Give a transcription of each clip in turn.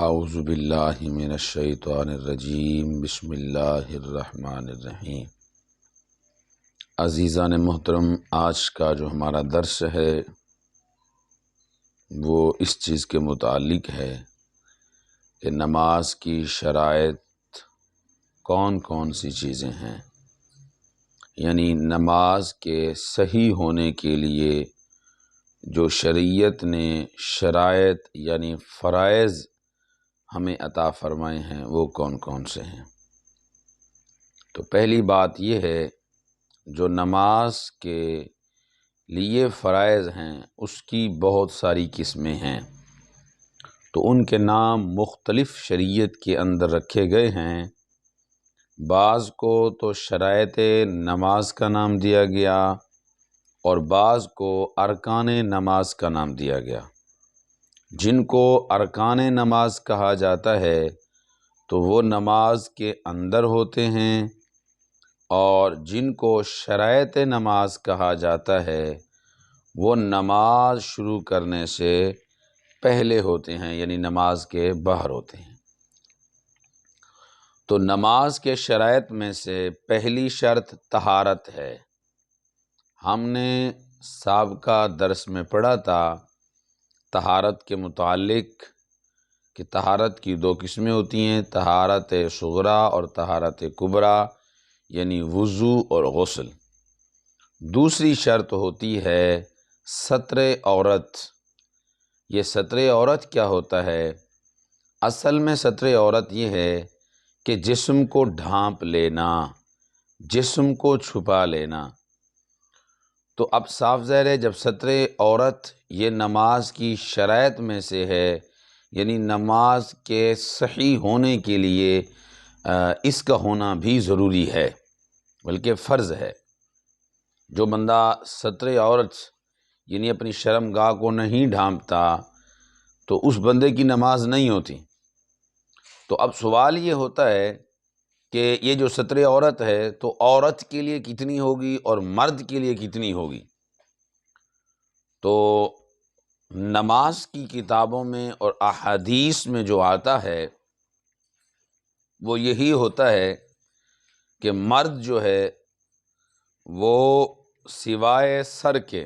اعوذ باللہ من الشیطان الرجیم بسم اللہ الرحمن الرحیم۔ عزیزان محترم، آج کا جو ہمارا درس ہے وہ اس چیز کے متعلق ہے کہ نماز کی شرائط کون کون سی چیزیں ہیں، یعنی نماز کے صحیح ہونے کے لیے جو شریعت نے شرائط یعنی فرائض ہمیں عطا فرمائے ہیں وہ کون کون سے ہیں۔ تو پہلی بات یہ ہے، جو نماز کے لیے فرائض ہیں اس کی بہت ساری قسمیں ہیں، تو ان کے نام مختلف شریعت کے اندر رکھے گئے ہیں۔ بعض کو تو شرائط نماز کا نام دیا گیا اور بعض کو ارکان نماز کا نام دیا گیا۔ جن کو ارکان نماز کہا جاتا ہے تو وہ نماز کے اندر ہوتے ہیں، اور جن کو شرائط نماز کہا جاتا ہے وہ نماز شروع کرنے سے پہلے ہوتے ہیں، یعنی نماز کے باہر ہوتے ہیں۔ تو نماز کے شرائط میں سے پہلی شرط طہارت ہے۔ ہم نے سابقہ درس میں پڑھا تھا طہارت کے متعلق کہ طہارت کی دو قسمیں ہوتی ہیں، طہارت صغریٰ اور طہارت کبریٰ، یعنی وضو اور غسل۔ دوسری شرط ہوتی ہے ستر عورت۔ یہ ستر عورت کیا ہوتا ہے؟ اصل میں ستر عورت یہ ہے کہ جسم کو ڈھانپ لینا، جسم کو چھپا لینا۔ تو اب صاف ظاہر ہے جب ستر عورت یہ نماز کی شرائط میں سے ہے، یعنی نماز کے صحیح ہونے کے لیے اس کا ہونا بھی ضروری ہے، بلکہ فرض ہے۔ جو بندہ ستر عورت یعنی اپنی شرم گاہ کو نہیں ڈھانپتا تو اس بندے کی نماز نہیں ہوتی۔ تو اب سوال یہ ہوتا ہے کہ یہ جو ستر عورت ہے تو عورت کے لیے کتنی ہوگی اور مرد کے لیے کتنی ہوگی؟ تو نماز کی کتابوں میں اور احادیث میں جو آتا ہے وہ یہی ہوتا ہے کہ مرد جو ہے وہ سوائے سر کے،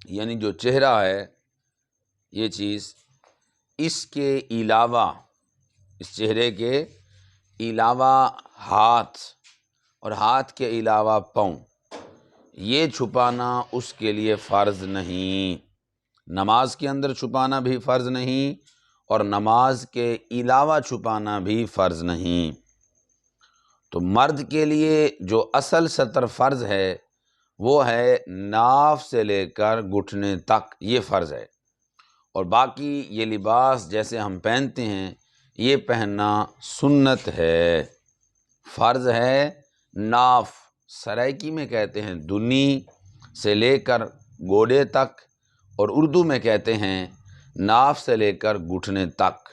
یعنی جو چہرہ ہے یہ چیز، اس کے علاوہ، اس چہرے کے علاوہ ہاتھ اور ہاتھ کے علاوہ پاؤں، یہ چھپانا اس کے لیے فرض نہیں۔ نماز کے اندر چھپانا بھی فرض نہیں اور نماز کے علاوہ چھپانا بھی فرض نہیں۔ تو مرد کے لیے جو اصل ستر فرض ہے وہ ہے ناف سے لے کر گھٹنے تک، یہ فرض ہے۔ اور باقی یہ لباس جیسے ہم پہنتے ہیں یہ پہننا سنت ہے۔ فرض ہے ناف، سرائکی میں کہتے ہیں دنی سے لے کر گوڑے تک، اور اردو میں کہتے ہیں ناف سے لے کر گھٹنے تک،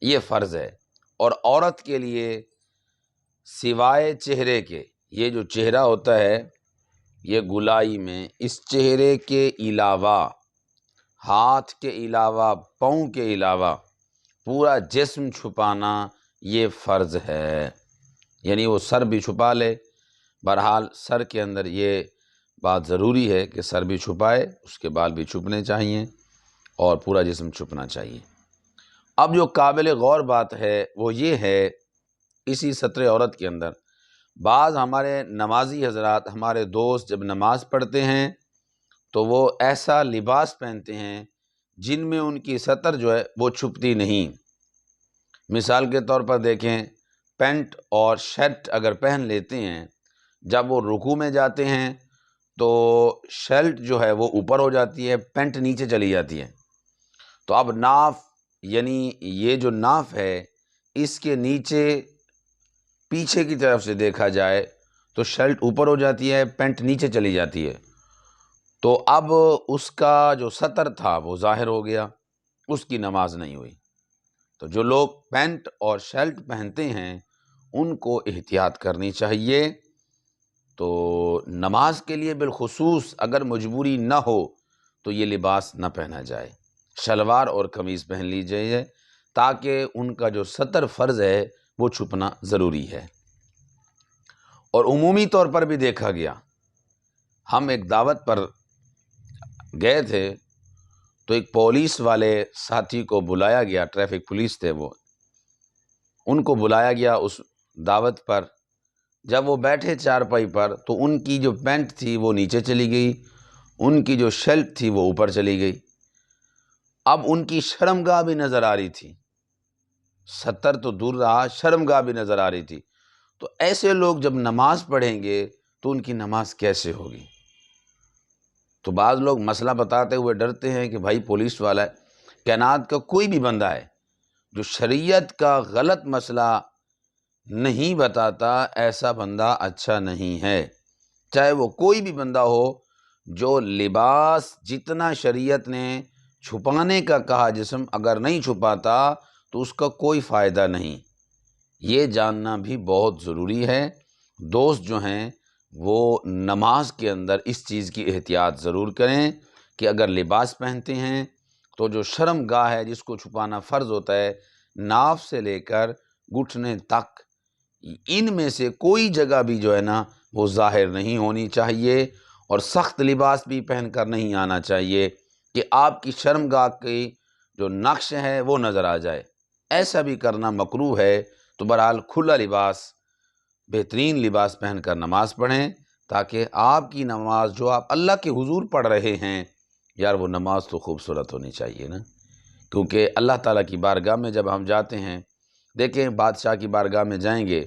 یہ فرض ہے۔ اور عورت کے لیے سوائے چہرے کے، یہ جو چہرہ ہوتا ہے یہ گلائی میں، اس چہرے کے علاوہ، ہاتھ کے علاوہ، پاؤں کے علاوہ پورا جسم چھپانا یہ فرض ہے، یعنی وہ سر بھی چھپا لے۔ بہرحال سر کے اندر یہ بات ضروری ہے کہ سر بھی چھپائے، اس کے بال بھی چھپنے چاہیے اور پورا جسم چھپنا چاہیے۔ اب جو قابل غور بات ہے وہ یہ ہے، اسی ستر عورت کے اندر بعض ہمارے نمازی حضرات، ہمارے دوست جب نماز پڑھتے ہیں تو وہ ایسا لباس پہنتے ہیں جن میں ان کی سطر جو ہے وہ چھپتی نہیں۔ مثال کے طور پر دیکھیں، پینٹ اور شرٹ اگر پہن لیتے ہیں، جب وہ رکوع میں جاتے ہیں تو شرٹ جو ہے وہ اوپر ہو جاتی ہے، پینٹ نیچے چلی جاتی ہے۔ تو اب ناف، یعنی یہ جو ناف ہے اس کے نیچے پیچھے کی طرف سے دیکھا جائے تو شرٹ اوپر ہو جاتی ہے، پینٹ نیچے چلی جاتی ہے، تو اب اس کا جو سطر تھا وہ ظاہر ہو گیا، اس کی نماز نہیں ہوئی۔ تو جو لوگ پینٹ اور شرٹ پہنتے ہیں ان کو احتیاط کرنی چاہیے۔ تو نماز کے لیے بالخصوص اگر مجبوری نہ ہو تو یہ لباس نہ پہنا جائے، شلوار اور قمیض پہن لیجیے تاکہ ان کا جو ستر فرض ہے وہ چھپنا ضروری ہے۔ اور عمومی طور پر بھی دیکھا گیا، ہم ایک دعوت پر گئے تھے تو ایک پولیس والے ساتھی کو بلایا گیا، ٹریفک پولیس تھے وہ، ان کو بلایا گیا اس دعوت پر۔ جب وہ بیٹھے چارپائی پر تو ان کی جو پینٹ تھی وہ نیچے چلی گئی، ان کی جو شرٹ تھی وہ اوپر چلی گئی۔ اب ان کی شرمگاہ بھی نظر آ رہی تھی، ستر تو دور رہا، شرمگاہ بھی نظر آ رہی تھی۔ تو ایسے لوگ جب نماز پڑھیں گے تو ان کی نماز کیسے ہوگی؟ تو بعض لوگ مسئلہ بتاتے ہوئے ڈرتے ہیں کہ بھائی پولیس والا ہے۔ کائنات کا کوئی بھی بندہ ہے جو شریعت کا غلط مسئلہ نہیں بتاتا، ایسا بندہ اچھا نہیں ہے، چاہے وہ کوئی بھی بندہ ہو۔ جو لباس جتنا شریعت نے چھپانے کا کہا جسم اگر نہیں چھپاتا تو اس کا کوئی فائدہ نہیں، یہ جاننا بھی بہت ضروری ہے۔ دوست جو ہیں وہ نماز کے اندر اس چیز کی احتیاط ضرور کریں کہ اگر لباس پہنتے ہیں تو جو شرم گاہ ہے جس کو چھپانا فرض ہوتا ہے، ناف سے لے کر گھٹنے تک، ان میں سے کوئی جگہ بھی جو ہے نا وہ ظاہر نہیں ہونی چاہیے، اور سخت لباس بھی پہن کر نہیں آنا چاہیے کہ آپ کی شرم گاہ کی جو نقش ہے وہ نظر آ جائے، ایسا بھی کرنا مکروہ ہے۔ تو بہرحال کھلا لباس، بہترین لباس پہن کر نماز پڑھیں تاکہ آپ کی نماز جو آپ اللہ کے حضور پڑھ رہے ہیں، یار وہ نماز تو خوبصورت ہونی چاہیے نا، کیونکہ اللہ تعالیٰ کی بارگاہ میں جب ہم جاتے ہیں، دیکھیں بادشاہ کی بارگاہ میں جائیں گے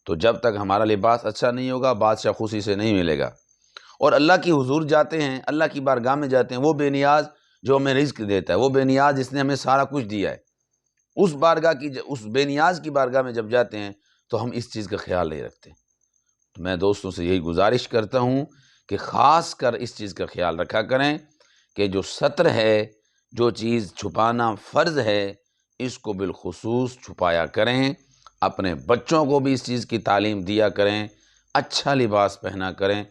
تو جب تک ہمارا لباس اچھا نہیں ہوگا بادشاہ خوشی سے نہیں ملے گا، اور اللہ کی حضور جاتے ہیں، اللہ کی بارگاہ میں جاتے ہیں، وہ بے نیاز جو ہمیں رزق دیتا ہے، وہ بے نیاز جس نے ہمیں سارا کچھ دیا ہے، اس بے نیاز کی بارگاہ میں جب جاتے ہیں تو ہم اس چیز کا خیال نہیں رکھتے۔ تو میں دوستوں سے یہی گزارش کرتا ہوں کہ خاص کر اس چیز کا خیال رکھا کریں کہ جو ستر ہے، جو چیز چھپانا فرض ہے، اس کو بالخصوص چھپایا کریں، اپنے بچوں کو بھی اس چیز کی تعلیم دیا کریں، اچھا لباس پہنا کریں۔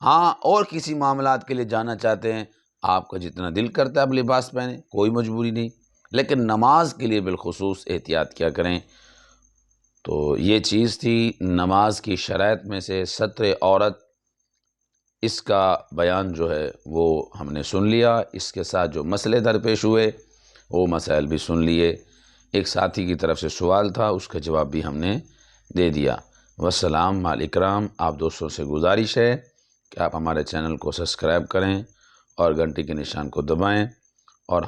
ہاں، اور کسی معاملات کے لیے جانا چاہتے ہیں، آپ کا جتنا دل کرتا ہے آپ لباس پہنیں، کوئی مجبوری نہیں، لیکن نماز کے لیے بالخصوص احتیاط کیا کریں۔ تو یہ چیز تھی نماز کی شرائط میں سے ستر عورت، اس کا بیان جو ہے وہ ہم نے سن لیا، اس کے ساتھ جو مسئلے درپیش ہوئے وہ مسائل بھی سن لیے۔ ایک ساتھی کی طرف سے سوال تھا، اس کا جواب بھی ہم نے دے دیا۔ والسلام مع الاکرام۔ آپ دوستوں سے گزارش ہے کہ آپ ہمارے چینل کو سبسکرائب کریں اور گھنٹی کے نشان کو دبائیں، اور